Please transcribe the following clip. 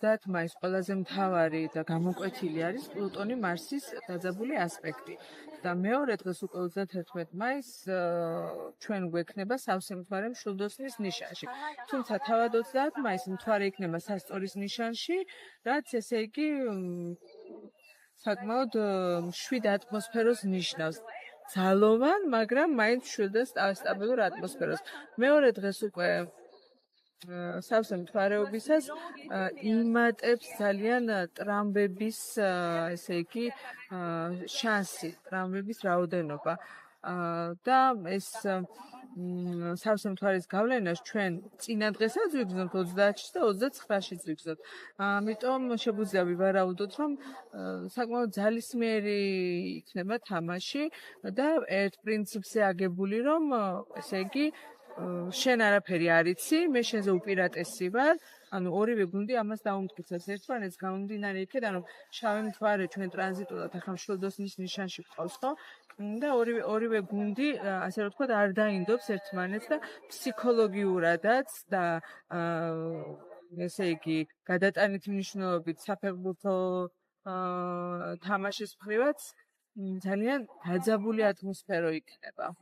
30 მაისს ყველაზე მთავარი და გამოკვეთილი არის პლუტონი მარსის დაძაბული ასპექტი. და მეორე დღეს უკვე 31 მაისს ჩვენ გვექნება სავსე მთვარე მშვილდოსნის ნიშანში. თუმცა თავად 30 მაისს მთვარე იქნება სასწორის ნიშანში, რაც ესე იგი საკმაოდ მშვიდ ატმოსფეროს ნიშნავს. ძალოვან, მაგრამ მაინც მშვიდ და სტაბილურ ატმოსფეროს. მეორე დღეს უკვე სავსე მთვარეობისას იმატებს ძალიან ტრამბების, ესე იგი, შანსი, ტრამბების რაოდენობა. და ეს სავსე მთვარის გავლენას ჩვენ წინა დღესაც ვიგრძნობთ 30-ში და 29-ში ვიგრძნობთ. ამიტომ შეგვიძლია ვივარაუდოთ, რომ საკმაოდ ძალისმიერი იქნება თამაში და ერთ პრინციპზე აგებული, რომ ესე იგი შენ არაფერი არ იცი, მე შენზე უპირატესი ვარ, ანუ ორივე გუნდი ამას დაუმტკიცებს ერთმანეთს გამომდინარე იქიდან, რომ შავი მთვარე ჩვენ ტრანზიტულად ახლა მშვილდოსნის ნიშანში გვყავს, ხო? და ორივე გუნდი, ასე რომ ვთქვათ, არ დაინდობს ერთმანეთს და ფსიქოლოგიურადაც და ესე იგი გადატანითი მნიშვნელობით საფეხბურთო თამაშის მხრივაც ძალიან დაძაბული ატმოსფერო იქნება.